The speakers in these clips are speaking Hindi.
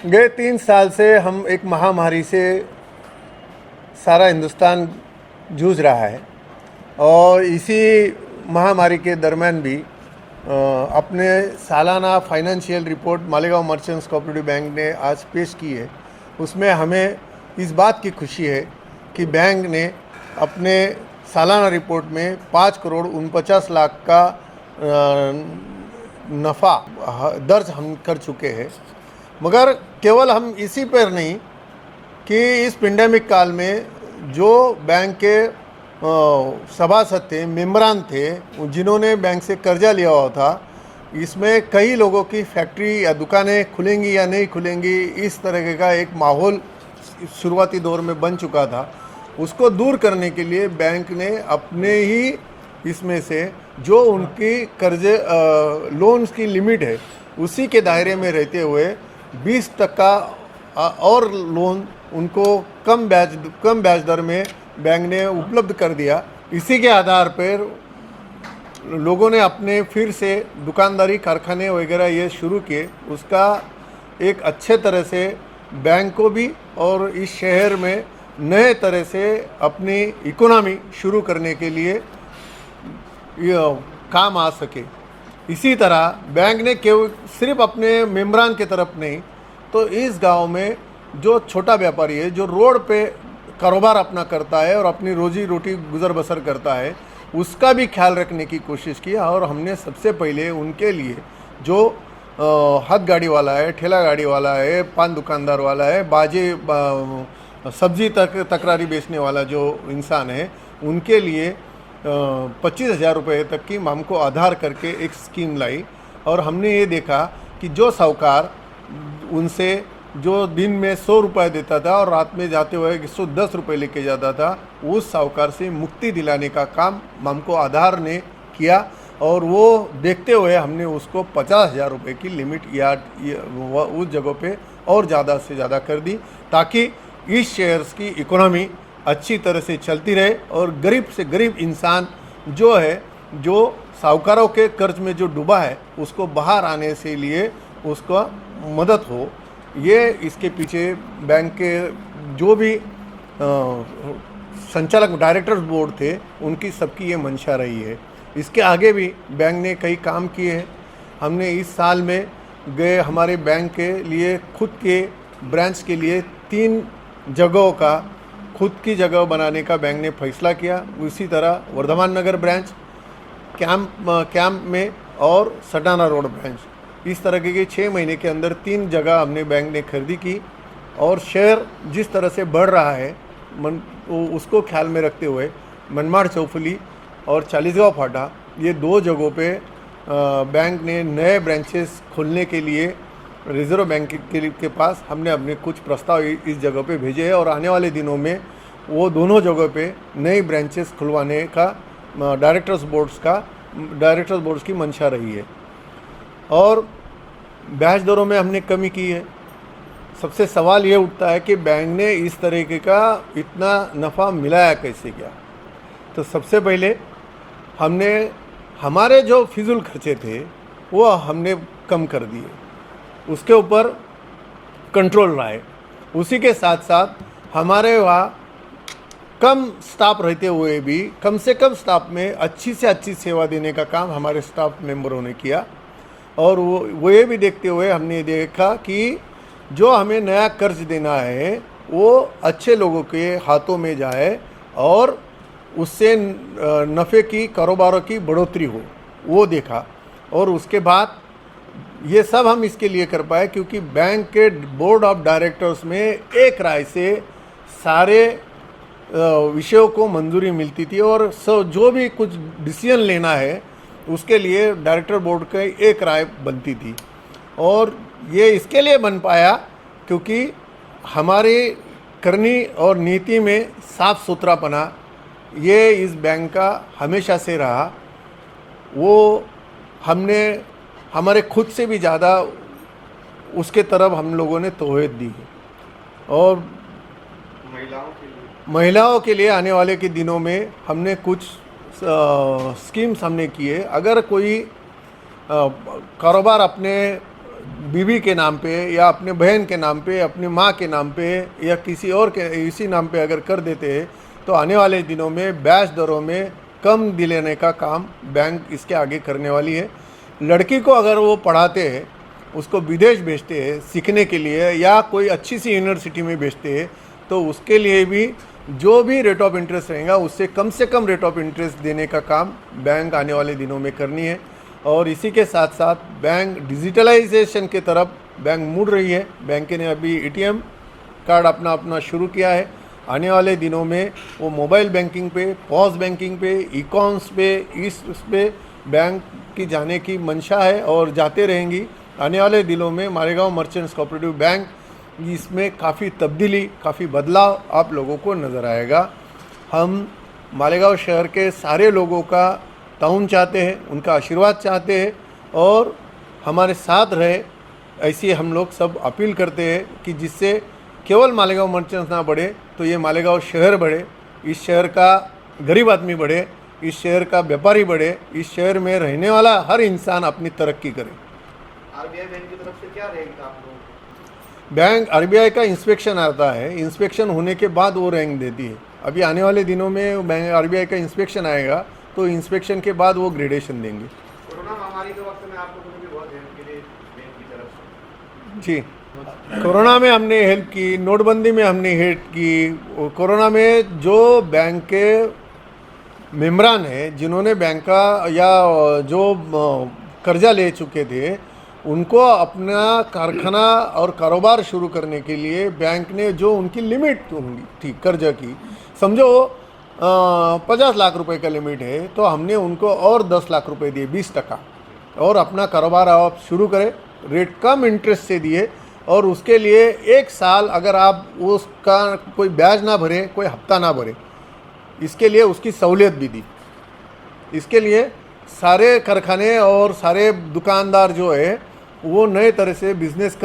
गए 3 साल से हम एक महामारी से सारा हिंदुस्तान जूझ रहा है और इसी महामारी के दरमियान भी अपने सालाना financial report Malegaon merchants cooperative bank ने आज पेश की है। उसमें हमें इस बात की खुशी है कि बैंक ने अपने सालाना रिपोर्ट में 5,49,00,000 का नफ़ा दर्ज हम कर चुके हैं। मगर केवल हम इसी पर नहीं कि इस पेंडेमिक काल में जो बैंक के सभासद थे, मेम्बरान थे, जिन्होंने बैंक से कर्जा लिया हुआ था, इसमें कई लोगों की फैक्ट्री या दुकानें खुलेंगी या नहीं खुलेंगी, इस तरह का एक माहौल शुरुआती दौर में बन चुका था। उसको दूर करने के लिए बैंक ने अपने ही इसमें से जो उनकी कर्जे लोन्स की लिमिट है उसी के दायरे में रहते हुए 20% और लोन उनको कम ब्याज दर में बैंक ने उपलब्ध कर दिया। इसी के आधार पर लोगों ने अपने फिर से दुकानदारी कारखाने वगैरह ये शुरू किए। उसका एक अच्छे तरह से बैंक को भी और इस शहर में नए तरह से अपनी इकोनॉमी शुरू करने के लिए काम आ सके। इसी तरह बैंक ने केवल सिर्फ अपने मेम्बरान के तरफ नहीं तो इस गांव में जो छोटा व्यापारी है, जो रोड पे कारोबार अपना करता है और अपनी रोजी रोटी गुजर बसर करता है, उसका भी ख्याल रखने की कोशिश की। और हमने सबसे पहले उनके लिए जो हाथ गाड़ी वाला है, ठेला गाड़ी वाला है, पान दुकानदार वाला है, बाजे सब्जी तकरारी बेचने वाला जो इंसान है, उनके लिए 25,000 रुपये तक की हमको आधार करके एक स्कीम लाई। और हमने ये देखा कि जो साहूकार उनसे जो दिन में 100 रुपये देता था और रात में जाते हुए 110 रुपये लेके जाता था, उस साहूकार से मुक्ति दिलाने का काम हमको आधार ने किया। और वो देखते हुए हमने उसको 50,000 रुपये की लिमिट या उस जगह पे और ज़्यादा से ज़्यादा कर दी, ताकि इस शहर की इकोनॉमी अच्छी तरह से चलती रहे और गरीब से गरीब इंसान जो है, जो साहूकारों के कर्ज में जो डूबा है, उसको बाहर आने से लिए उसको मदद हो। ये इसके पीछे बैंक के जो भी संचालक डायरेक्टर्स बोर्ड थे, उनकी सबकी ये मंशा रही है। इसके आगे भी बैंक ने कई काम किए हैं। हमने इस साल में गए हमारे बैंक के लिए खुद के ब्रांच के लिए 3 जगहों का खुद की जगह बनाने का बैंक ने फैसला किया। उसी तरह वर्धमान नगर ब्रांच, कैंप में और सटाना रोड ब्रांच, इस तरह के 6 महीने के अंदर 3 जगह हमने बैंक ने खरीदी की। और शहर जिस तरह से बढ़ रहा है उसको ख्याल में रखते हुए मनमाड़ चौफुली और चालीसगांव फाटा, ये 2 जगहों पे बैंक ने नए ब्रांचेस खोलने के लिए रिज़र्व बैंक के पास हमने अपने कुछ प्रस्ताव इस जगह पे भेजे हैं। और आने वाले दिनों में वो दोनों जगह पे नई ब्रांचेस खुलवाने का डायरेक्टर्स बोर्ड्स की मंशा रही है। और ब्याज दरों में हमने कमी की है। सबसे सवाल ये उठता है कि बैंक ने इस तरीके का इतना नफ़ा मिलाया कैसे क्या। तो सबसे पहले हमने हमारे जो फिजूल खर्चे थे वो हमने कम कर दिए, उसके ऊपर कंट्रोल रहा है। उसी के साथ साथ हमारे वहाँ कम स्टाफ रहते हुए भी कम से कम स्टाफ में अच्छी से अच्छी सेवा देने का काम हमारे स्टाफ मेंबरों ने किया। और वो ये भी देखते हुए हमने देखा कि जो हमें नया कर्ज देना है वो अच्छे लोगों के हाथों में जाए और उससे नफ़े की कारोबारों की बढ़ोतरी हो, वो देखा। और उसके बाद ये सब हम इसके लिए कर पाए क्योंकि बैंक के बोर्ड ऑफ डायरेक्टर्स में एक राय से सारे विषयों को मंजूरी मिलती थी और जो भी कुछ डिसीजन लेना है उसके लिए डायरेक्टर बोर्ड का एक राय बनती थी। और ये इसके लिए बन पाया क्योंकि हमारी करनी और नीति में साफ सुथरापना ये इस बैंक का हमेशा से रहा। वो हमने हमारे खुद से भी ज़्यादा उसके तरफ हम लोगों ने तोहद दी। और महिलाओं के लिए आने वाले के दिनों में हमने कुछ स्कीम्स हमने किए। अगर कोई कारोबार अपने बीवी के नाम पे या अपने बहन के नाम पे, अपनी माँ के नाम पे या किसी और के इसी नाम पे अगर कर देते हैं तो आने वाले दिनों में ब्याज दरों में कम दिलाने का काम बैंक इसके आगे करने वाली है। लड़की को अगर वो पढ़ाते हैं, उसको विदेश भेजते हैं सीखने के लिए या कोई अच्छी सी यूनिवर्सिटी में भेजते हैं, तो उसके लिए भी जो भी रेट ऑफ इंटरेस्ट रहेगा उससे कम से कम रेट ऑफ इंटरेस्ट देने का काम बैंक आने वाले दिनों में करनी है। और इसी के साथ साथ बैंक डिजिटलाइजेशन की तरफ बैंक मुड़ रही है। बैंक ने अभी एटीएम कार्ड अपना शुरू किया है। आने वाले दिनों में वो मोबाइल बैंकिंग पे, पॉस बैंकिंग पे, ई-कॉमर्स पे, इस पे बैंक की जाने की मंशा है और जाते रहेंगी। आने वाले दिनों में मालेगांव मर्चेंट्स कोऑपरेटिव बैंक इसमें काफ़ी तब्दीली, काफ़ी बदलाव आप लोगों को नज़र आएगा। हम मालेगांव शहर के सारे लोगों का ताउन चाहते हैं, उनका आशीर्वाद चाहते हैं और हमारे साथ रहे, ऐसी हम लोग सब अपील करते हैं कि जिससे केवल मालेगांव मर्चेंट्स ना बढ़े तो ये मालेगांव शहर बढ़े, इस शहर का गरीब आदमी बढ़े, इस शहर का व्यापारी बढ़े, इस शहर में रहने वाला हर इंसान अपनी तरक्की करे। आरबीआई बैंक की तरफ से क्या रहेगा आप लोग? बैंक आरबीआई का इंस्पेक्शन आता है, इंस्पेक्शन होने के बाद वो रैंक देती है। अभी आने वाले दिनों में बैंक आरबीआई का इंस्पेक्शन आएगा तो इंस्पेक्शन के बाद वो ग्रेडेशन देंगे। कोरोना महामारी के वक्त में आप लोगों ने भी बहुत हेल्प की बैंक की तरफ से। जी, कोरोना में हमने हेल्प की, नोटबंदी में हमने हेल्प की। कोरोना में जो बैंक के मेम्बरान हैं जिन्होंने बैंक का या जो कर्जा ले चुके थे, उनको अपना कारखाना और कारोबार शुरू करने के लिए बैंक ने जो उनकी लिमिट थी कर्जा की, समझो 50 लाख रुपए का लिमिट है, तो हमने उनको और 10 लाख रुपए दिए, 20% और अपना कारोबार आप शुरू करें, रेट कम इंटरेस्ट से दिए। और उसके लिए 1 साल अगर आप उसका कोई ब्याज ना भरें, कोई हफ्ता ना भरें, इसके लिए उसकी सहूलियत भी दी। इसके लिए सारे कारखाने और सारे दुकानदार जो है वो नए तरह से बिजनेस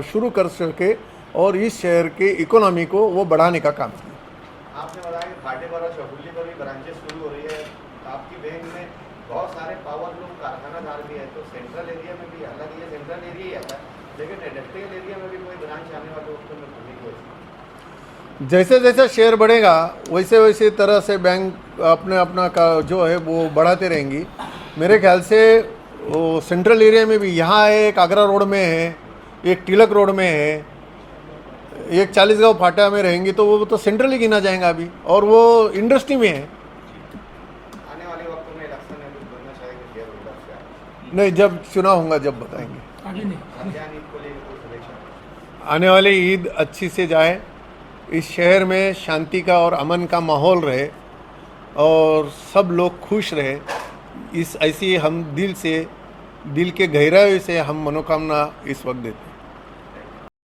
शुरू कर सके और इस शहर के इकोनॉमी को वो बढ़ाने का काम किया। आपने बताया कि भाटेपारा चौगुल्ली पर भी ब्रांचेस शुरू हो रही है। आपकी बैंक में बहुत सारे पावर लूम कारखानादार भी है, तो सेंट्रल एरिया में भी, हालांकि ये सेंट्रल एरिया ही आता है, लेकिन इंडस्ट्रियल एरिया में भी कोई ब्रांच आने वाले वक्त में खुलेगी? जैसे जैसे शेयर बढ़ेगा वैसे वैसे तरह से बैंक अपना का जो है वो बढ़ाते रहेंगी। मेरे ख्याल से वो सेंट्रल एरिया में भी, यहाँ एक आगरा रोड में है, एक तिलक रोड में है, एक 40 फाटा में रहेंगी, तो वो तो सेंट्रल ही गिना जाएगा अभी, और वो इंडस्ट्री में है। आने वाले वक्त में इलेक्शन में कुछ बनना चाहेंगे शेयर होल्डर से? नहीं, जब चुनाव होगा जब बताएंगे। रमजान ईद को लेकर कुछ सजेशन? आने वाली ईद अच्छी से जाए, इस शहर में शांति का और अमन का माहौल रहे और सब लोग खुश रहे, ऐसी हम दिल के गहराई से हम मनोकामना इस वक्त देते हैं।